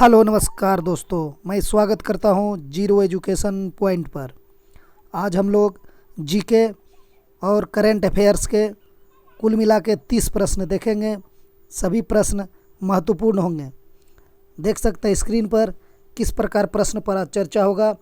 Hello नमस्कार दोस्तों, मैं स्वागत करता हूं जीरो एजुकेशन पॉइंट पर। आज हम लोग जीके और करंट अफेयर्स के कुल मिला के 30 प्रश्न देखेंगे। सभी प्रश्न महत्वपूर्ण होंगे। देख सकते हैं स्क्रीन पर किस प्रकार प्रश्न पर आज चर्चा होगा।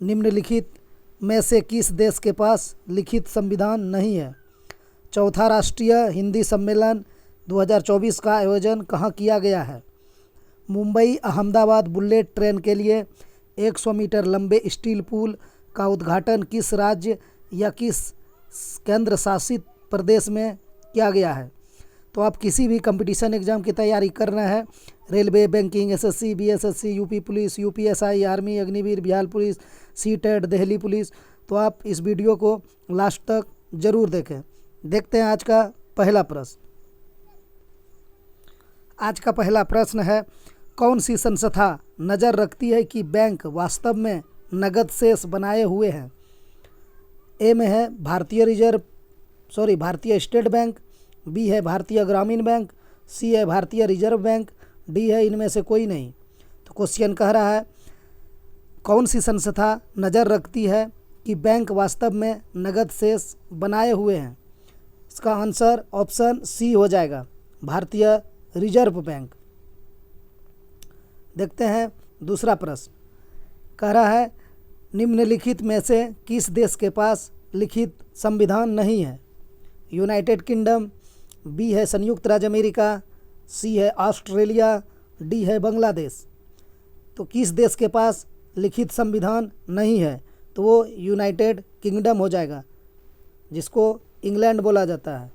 निम्नलिखित में से किस देश के पास लिखित संविधान नहीं है? चौथा राष्ट्रीय हिंदी सम्मेलन 2024 का आयोजन कहाँ किया गया है? मुंबई अहमदाबाद बुलेट ट्रेन के लिए 100 मीटर लंबे स्टील पुल का उद्घाटन किस राज्य या किस केंद्र शासित प्रदेश में किया गया है? तो आप किसी भी कंपटीशन एग्जाम की तैयारी कर रहे हैं, railway, banking, SSC, BSSC, UP police, UPSI, army, Agniveer, Bihar police, CTET, Delhi police, तो आप इस वीडियो को लास्ट तक ज़रूर देखें। देखते हैं आज का पहला प्रश्न। आज का पहला प्रश्न है, कौन सी संस्था नज़र रखती है कि बैंक वास्तव में नगद शेष बनाए हुए हैं? ए में है भारतीय स्टेट बैंक, बी है भारतीय ग्रामीण बैंक, सी है भारतीय रिजर्व बैंक, डी है इनमें से कोई नहीं। तो क्वेश्चन कह रहा है कौन सी संस्था नज़र रखती है कि बैंक वास्तव में नगद शेष बनाए हुए हैं? इसका आंसर ऑप्शन सी हो जाएगा, भारतीय रिजर्व बैंक। देखते हैं दूसरा प्रश्न। कह रहा है निम्नलिखित में से किस देश के पास लिखित संविधान नहीं है? यूनाइटेड किंगडम, बी है संयुक्त राज्य अमेरिका, सी है ऑस्ट्रेलिया, डी है बांग्लादेश। तो किस देश के पास लिखित संविधान नहीं है? तो वो यूनाइटेड किंगडम हो जाएगा, जिसको इंग्लैंड बोला जाता है।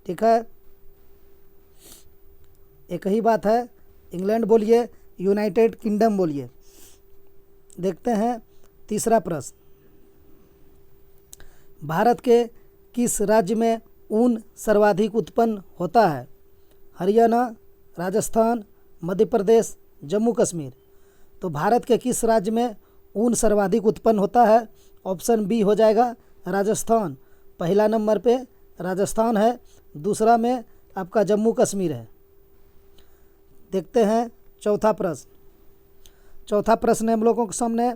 ठीक है, एक ही बात है, इंग्लैंड बोलिए, यूनाइटेड किंगडम बोलिए। देखते हैं तीसरा प्रश्न। भारत के किस राज्य में ऊन सर्वाधिक उत्पन्न होता है? हरियाणा, राजस्थान, मध्य प्रदेश, जम्मू कश्मीर। तो भारत के किस राज्य में ऊन सर्वाधिक उत्पन्न होता है? ऑप्शन बी हो जाएगा, राजस्थान। पहला नंबर पे राजस्थान है, दूसरा में आपका जम्मू कश्मीर है। देखते हैं चौथा प्रश्न। चौथा प्रश्न हम लोगों के सामने,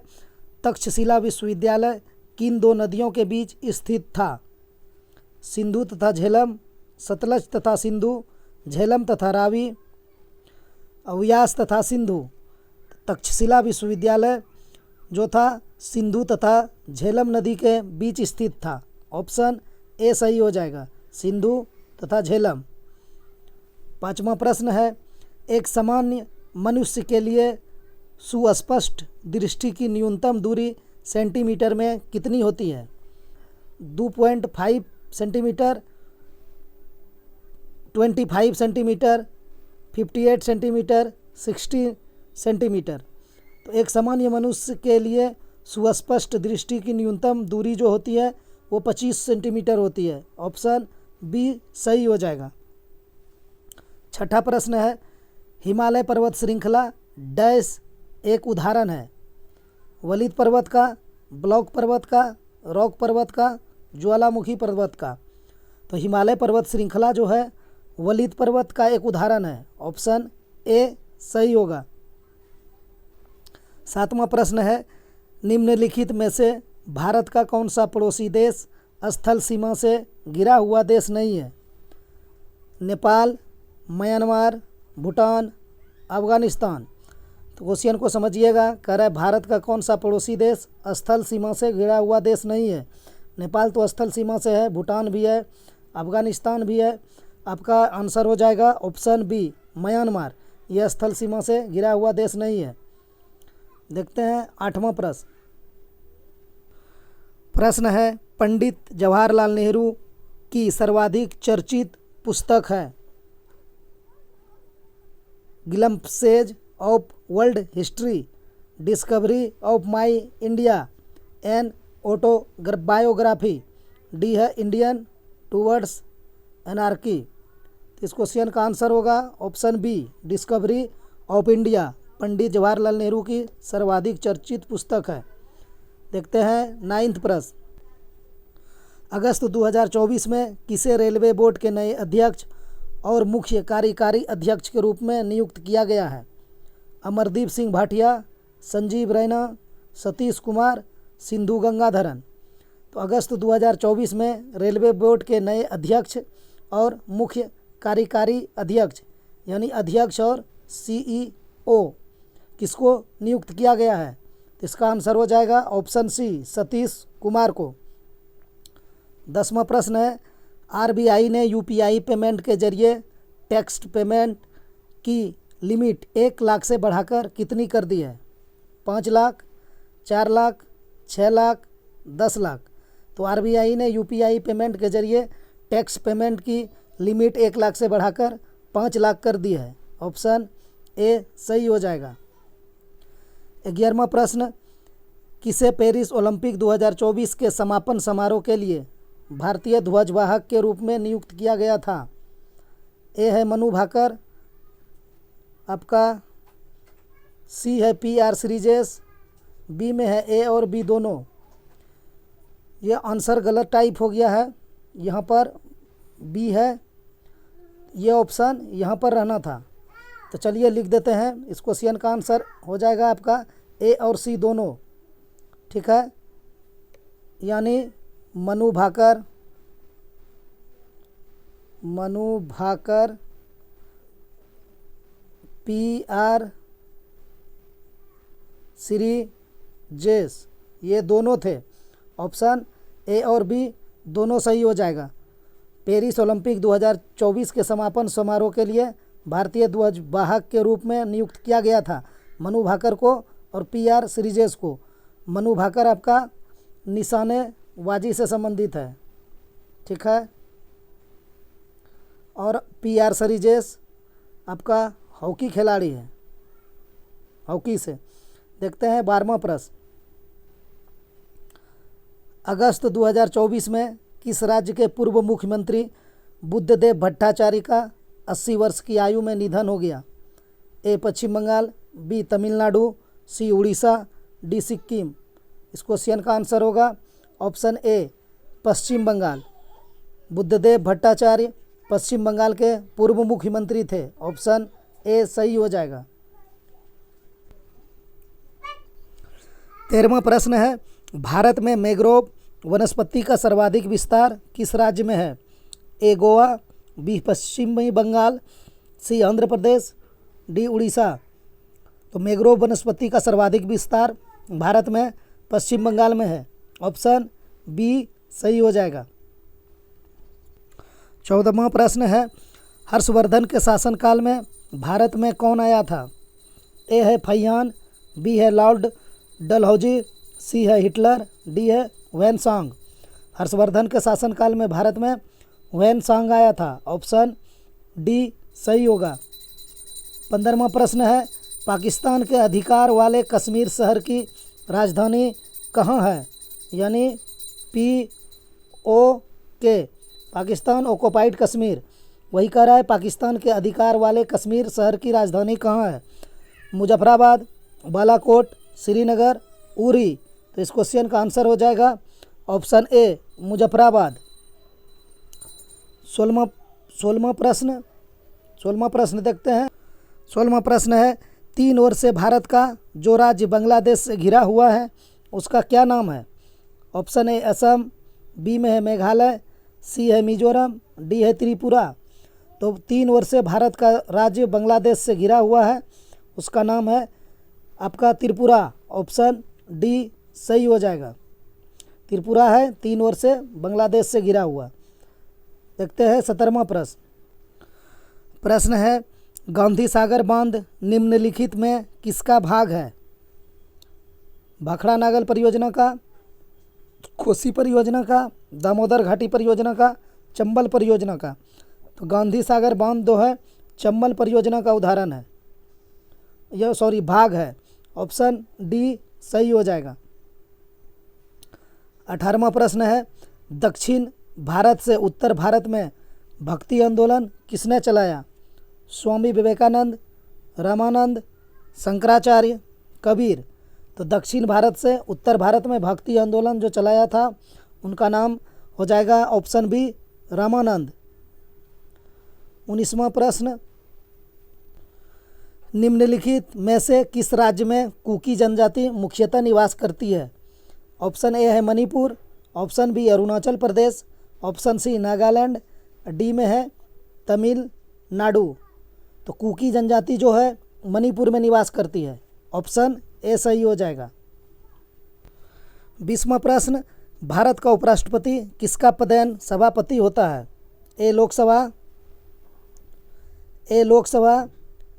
तक्षशिला विश्वविद्यालय किन दो नदियों के बीच स्थित था? सिंधु तथा झेलम, सतलज तथा सिंधु, झेलम तथा रावी, अव्यास तथा सिंधु। तक्षशिला विश्वविद्यालय जो था सिंधु तथा झेलम नदी के बीच स्थित था। ऑप्शन ए सही हो जाएगा, सिंधु तथा झेलम। पांचवा प्रश्न है, एक सामान्य मनुष्य के लिए सुस्पष्ट दृष्टि की न्यूनतम दूरी सेंटीमीटर में कितनी होती है? 2.5 सेंटीमीटर, 25 सेंटीमीटर, 58 सेंटीमीटर, 60 सेंटीमीटर। तो एक सामान्य मनुष्य के लिए सुस्पष्ट दृष्टि की न्यूनतम दूरी जो होती है वो 25 सेंटीमीटर होती है। ऑप्शन बी सही हो जाएगा। छठा प्रश्न है, हिमालय पर्वत श्रृंखला डैश एक उदाहरण है? वलित पर्वत का, ब्लॉक पर्वत का, रॉक पर्वत का, ज्वालामुखी पर्वत का। तो हिमालय पर्वत श्रृंखला जो है वलित पर्वत का एक उदाहरण है। ऑप्शन ए सही होगा। सातवां प्रश्न है, निम्नलिखित में से भारत का कौन सा पड़ोसी देश स्थल सीमा से घिरा हुआ देश नहीं है? नेपाल, म्यांमार, भूटान, अफगानिस्तान। तो क्वेश्चन को समझिएगा, कह रहा है भारत का कौन सा पड़ोसी देश स्थल सीमा से घिरा हुआ देश नहीं है? नेपाल तो स्थल सीमा से है, भूटान भी है, अफगानिस्तान भी है। आपका आंसर हो जाएगा ऑप्शन बी, म्यांमार। यह स्थल सीमा से घिरा हुआ देश नहीं है। देखते हैं आठवां प्रश्न। प्रश्न है, पंडित जवाहरलाल नेहरू की सर्वाधिक चर्चित पुस्तक है? Glimpses of world history, discovery of my India, an autobiography, D है इंडियन टूवर्ड्स एनार्की। इस क्वेश्चन का आंसर होगा option B, discovery of India. Pandit Jawaharlal Nehru की सर्वाधिक चर्चित पुस्तक है। देखते हैं नाइन्थ प्रश्न। अगस्त 2024 में किसे रेलवे बोर्ड के नए अध्यक्ष और मुख्य कार्यकारी अध्यक्ष के रूप में नियुक्त किया गया है? अमरदीप सिंह भाटिया, संजीव रैना, सतीश कुमार, सिंधु गंगाधरन। तो अगस्त 2024 में रेलवे बोर्ड के नए अध्यक्ष और मुख्य कार्यकारी अध्यक्ष यानी अध्यक्ष और सीईओ किसको नियुक्त किया गया है? तो इसका आंसर हो जाएगा ऑप्शन सी, सतीश कुमार को। 10वां प्रश्न है, आरबीआई ने यूपीआई पेमेंट के जरिए टेक्स्ट पेमेंट की लिमिट 1 लाख से बढ़ाकर कितनी कर दी है? 5 लाख, 4 लाख, 6 लाख, 10 लाख। तो आरबीआई ने यूपीआई पेमेंट के जरिए टैक्स पेमेंट की लिमिट 1 लाख से बढ़ाकर 5 लाख कर दी है। ऑप्शन ए सही हो जाएगा। 11वां प्रश्न, किसे पेरिस ओलंपिक 2024 के समापन समारोह के लिए भारतीय ध्वजवाहक के रूप में नियुक्त किया गया था? ए है मनु भाकर, आपका सी है PR श्रीजेश, बी में है ए और बी दोनों। ये आंसर गलत टाइप हो गया है, यहाँ पर बी है, ये ऑप्शन यहाँ पर रहना था। तो चलिए लिख देते हैं, इस क्वेश्चन का आंसर हो जाएगा आपका ए और सी दोनों। ठीक है, यानी मनु भाकर PR श्रीजेश, ये दोनों थे। ऑप्शन ए और बी दोनों सही हो जाएगा। पेरिस ओलंपिक 2024 के समापन समारोह के लिए भारतीय ध्वजवाहक के रूप में नियुक्त किया गया था मनु भाकर को और PR श्रीजेश को। मनु भाकर आपका निशानेबाजी से संबंधित है, ठीक है, और PR श्रीजेश आपका हॉकी खिलाड़ी है, हॉकी से। देखते हैं 12वां प्रश्न, अगस्त 2024 में किस राज्य के पूर्व मुख्यमंत्री बुद्धदेव भट्टाचार्य का 80 वर्ष की आयु में निधन हो गया? ए पश्चिम बंगाल, बी तमिलनाडु, सी उड़ीसा, डी सिक्किम। इस क्वेश्चन का आंसर होगा ऑप्शन ए पश्चिम बंगाल। बुद्धदेव भट्टाचार्य पश्चिम बंगाल के पूर्व मुख्यमंत्री थे। ऑप्शन ए सही हो जाएगा। 13वां प्रश्न है, भारत में मैंग्रोव वनस्पति का सर्वाधिक विस्तार किस राज्य में है? ए गोवा, बी पश्चिमी बंगाल, सी आंध्र प्रदेश, डी उड़ीसा। तो मैंग्रोव वनस्पति का सर्वाधिक विस्तार भारत में पश्चिम बंगाल में है। ऑप्शन बी सही हो जाएगा। 14वां प्रश्न है, हर्षवर्धन के शासनकाल में भारत में कौन आया था? ए है फैयान, बी है लॉर्ड डलहौजी, सी है हिटलर, डी है वैनसांग। हर्षवर्धन के शासनकाल में भारत में वैनसांग आया था। ऑप्शन डी सही होगा। 15वां प्रश्न है, पाकिस्तान के अधिकार वाले कश्मीर शहर की राजधानी कहाँ है? यानी POK, पाकिस्तान ऑक्युपाइड कश्मीर, वही कह रहा है पाकिस्तान के अधिकार वाले कश्मीर शहर की राजधानी कहाँ है? मुजफ्फराबाद, बालाकोट, श्रीनगर, उरी। तो इस क्वेश्चन का आंसर हो जाएगा ऑप्शन ए मुजफ्फराबाद। 16वां प्रश्न देखते हैं। 16वां प्रश्न है, 3 ओर से भारत का जो राज्य बांग्लादेश से घिरा हुआ है उसका क्या नाम है? ऑप्शन ए असम, बी में है मेघालय, सी है मिजोरम, डी है त्रिपुरा। तो 3 ओर से भारत का राज्य बांग्लादेश से घिरा हुआ है, उसका नाम है आपका त्रिपुरा। ऑप्शन डी सही हो जाएगा। त्रिपुरा है 3 ओर से बांग्लादेश से घिरा हुआ। देखते हैं 17वां प्रश्न है, गांधी सागर बांध निम्नलिखित में किसका भाग है? भाखड़ा नागल परियोजना का, कोसी परियोजना का, दामोदर घाटी परियोजना का, चंबल परियोजना का। तो गांधी सागर बांध जो है चंबल परियोजना का उदाहरण है, यह भाग है। ऑप्शन डी सही हो जाएगा। 18वां प्रश्न है, दक्षिण भारत से उत्तर भारत में भक्ति आंदोलन किसने चलाया? स्वामी विवेकानंद, रामानंद, शंकराचार्य, कबीर। तो दक्षिण भारत से उत्तर भारत में भक्ति आंदोलन जो चलाया था उनका नाम हो जाएगा ऑप्शन बी रामानंद। 19वां प्रश्न, निम्नलिखित में से किस राज्य में कुकी जनजाति मुख्यतः निवास करती है? ऑप्शन ए है Manipur, option B Arunachal Pradesh, option C Nagaland, D में है तमिलनाडु। तो कुकी जनजाति जो है मणिपुर में निवास करती है। ऑप्शन ए सही हो जाएगा। 20वां प्रश्न, भारत का उपराष्ट्रपति किसका पदेन सभापति होता है? ए लोकसभा,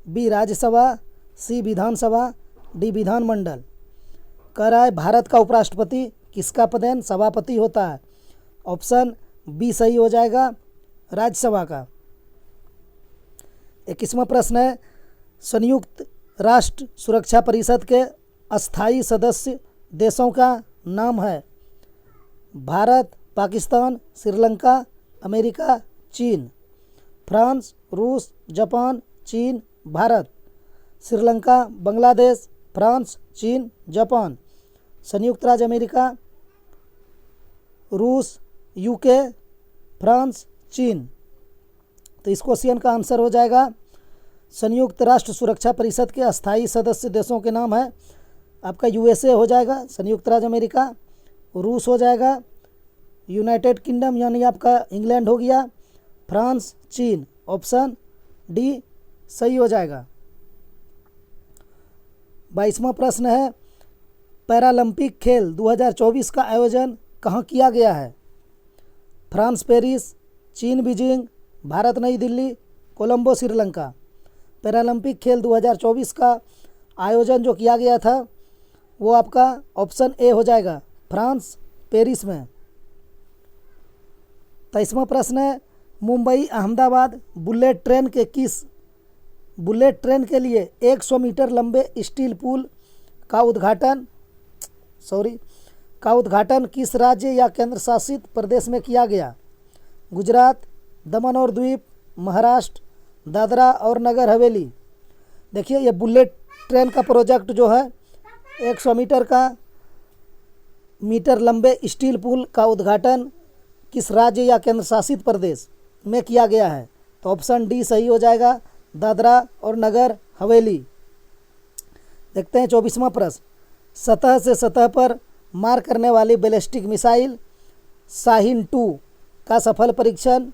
बी राज्यसभा, सी विधानसभा, डी विधानमंडल। कह रहा है भारत का उपराष्ट्रपति किसका पदेन सभापति होता है? ऑप्शन बी सही हो जाएगा, राज्यसभा का। 21वां प्रश्न है, संयुक्त राष्ट्र सुरक्षा परिषद के अस्थायी सदस्य देशों का नाम है? भारत, पाकिस्तान, श्रीलंका, अमेरिका, चीन। फ्रांस, रूस, जापान, चीन, भारत। श्रीलंका, बांग्लादेश, फ्रांस, चीन, जापान। संयुक्त राज्य अमेरिका, रूस, यूके, फ्रांस, चीन। तो इस क्वेश्चन का आंसर हो जाएगा संयुक्त राष्ट्र सुरक्षा परिषद के अस्थायी सदस्य देशों के नाम है आपका यूएसए हो जाएगा, संयुक्त राज्य अमेरिका, रूस हो जाएगा, यूनाइटेड किंगडम यानी आपका इंग्लैंड हो गया, फ्रांस, चीन। ऑप्शन डी सही हो जाएगा। 22वां प्रश्न है, पैरालंपिक खेल 2024 का आयोजन कहाँ किया गया है? फ्रांस पेरिस, चीन बीजिंग, भारत नई दिल्ली, कोलंबो श्रीलंका। पैरालंपिक खेल 2024 का आयोजन जो किया गया था वो आपका ऑप्शन ए हो जाएगा, फ्रांस पेरिस में। 23वां प्रश्न है, मुंबई अहमदाबाद बुलेट ट्रेन के लिए 100 मीटर लंबे स्टील पुल का उद्घाटन किस राज्य या केंद्र शासित प्रदेश में किया गया? गुजरात, दमन और द्वीप, महाराष्ट्र, दादरा और नगर हवेली। देखिए ये बुलेट ट्रेन का प्रोजेक्ट जो है 100 मीटर लंबे स्टील पुल का उद्घाटन किस राज्य या केंद्र शासित प्रदेश में किया गया है? तो ऑप्शन डी सही हो जाएगा, दादरा और नगर हवेली। देखते हैं 24वां प्रश्न, सतह से सतह पर मार करने वाली बैलिस्टिक मिसाइल शाहीन-2 का सफल परीक्षण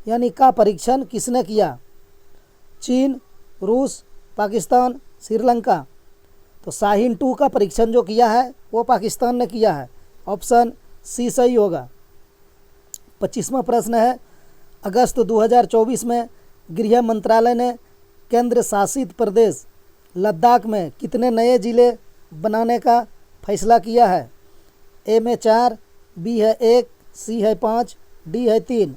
परीक्षण किसने किया? चीन, रूस, पाकिस्तान, श्रीलंका। तो शाहीन-2 का परीक्षण जो किया है वो पाकिस्तान ने किया है। ऑप्शन सी सही होगा। 25वां प्रश्न है, अगस्त 2024 में गृह मंत्रालय ने केंद्र शासित प्रदेश लद्दाख में कितने नए जिले बनाने का फैसला किया है? ए में 4, बी है 1, सी है 5, डी है 3।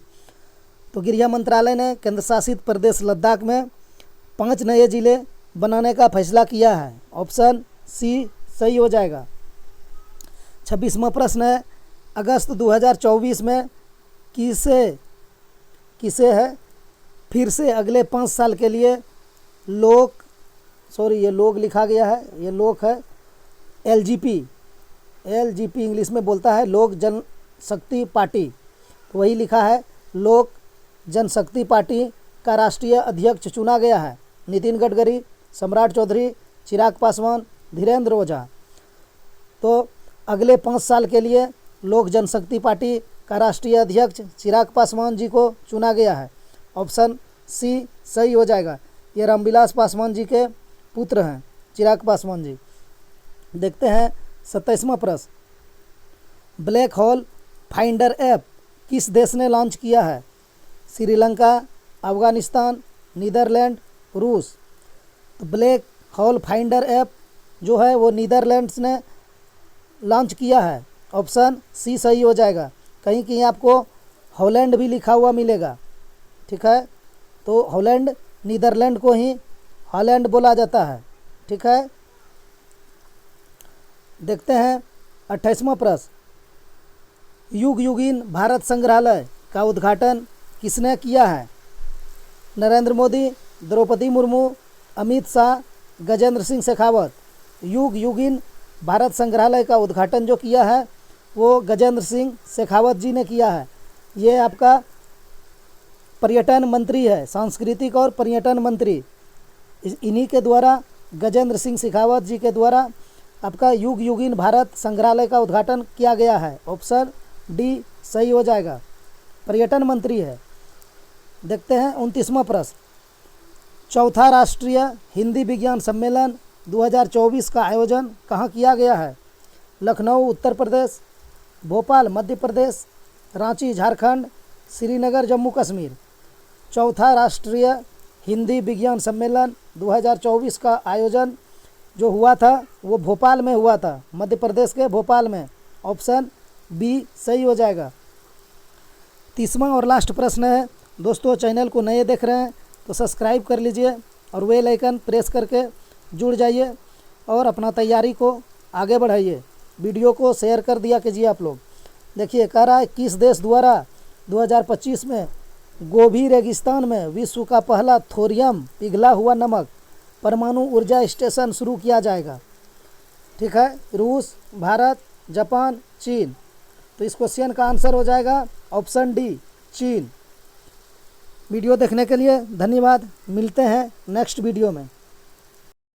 तो गृह मंत्रालय ने केंद्र शासित प्रदेश लद्दाख में 5 नए जिले बनाने का फैसला किया है। ऑप्शन सी सही हो जाएगा। 26वां प्रश्न है, अगस्त 2024 में किसे है फिर से अगले 5 साल के लिए ये लोग लिखा गया है, ये लोग है एलजीपी इंग्लिश में बोलता है लोक जनशक्ति पार्टी, तो वही लिखा है लोक जनशक्ति पार्टी का राष्ट्रीय अध्यक्ष चुना गया है नितिन गडकरी, सम्राट चौधरी, चिराग पासवान, धीरेन्द्र ओझा। तो अगले 5 साल के लिए लोक जनशक्ति पार्टी का राष्ट्रीय अध्यक्ष चिराग पासवान जी को चुना गया है। ऑप्शन सी सही हो जाएगा। ये रामविलास पासवान जी के पुत्र हैं चिराग पासवान जी। देखते हैं 27वां प्रश्न, ब्लैक होल फाइंडर ऐप किस देश ने लॉन्च किया है? श्रीलंका, अफगानिस्तान, नीदरलैंड, रूस। तो ब्लैक होल फाइंडर ऐप जो है वो नीदरलैंड्स ने लॉन्च किया है। ऑप्शन सी सही हो जाएगा। कहीं कहीं आपको हॉलैंड भी लिखा हुआ मिलेगा, ठीक है, तो हॉलैंड नीदरलैंड को ही हॉलैंड बोला जाता है, ठीक है। देखते हैं 28वां प्रश्न, युग युगीन भारत संग्रहालय का उद्घाटन किसने किया है? नरेंद्र मोदी, द्रौपदी मुर्मू, अमित शाह, गजेंद्र सिंह शेखावत। युग युगीन भारत संग्रहालय का उद्घाटन जो किया है वो गजेंद्र सिंह शेखावत जी ने किया है। ये आपका पर्यटन मंत्री है, सांस्कृतिक और पर्यटन मंत्री इन्हीं के द्वारा गजेंद्र सिंह शेखावत जी के द्वारा आपका युग युगीन भारत संग्रहालय का उद्घाटन किया गया है। ऑप्शन डी सही हो जाएगा। पर्यटन मंत्री है। देखते हैं 29वां प्रश्न। चौथा राष्ट्रीय हिंदी विज्ञान सम्मेलन 2024 का आयोजन कहाँ किया गया है? लखनऊ उत्तर प्रदेश, भोपाल मध्य प्रदेश, रांची झारखंड, श्रीनगर जम्मू कश्मीर। चौथा राष्ट्रीय हिंदी विज्ञान सम्मेलन 2024 का आयोजन जो हुआ था वो भोपाल में हुआ था, मध्य प्रदेश के भोपाल में। ऑप्शन बी सही हो जाएगा। 30वां और लास्ट प्रश्न है। दोस्तों चैनल को नए देख रहे हैं तो सब्सक्राइब कर लीजिए और बेल आइकन प्रेस करके जुड़ जाइए और अपना तैयारी को आगे बढ़ाइए। वीडियो को शेयर कर दिया कीजिए आप लोग। देखिए कह रहा है किस देश द्वारा 2025 में गोभी रेगिस्तान में विश्व का पहला थोरियम पिघला हुआ नमक परमाणु ऊर्जा स्टेशन शुरू किया जाएगा? ठीक है, रूस, भारत, जापान, चीन। तो इस क्वेश्चन का आंसर हो जाएगा ऑप्शन डी चीन। वीडियो देखने के लिए धन्यवाद। मिलते हैं नेक्स्ट वीडियो में।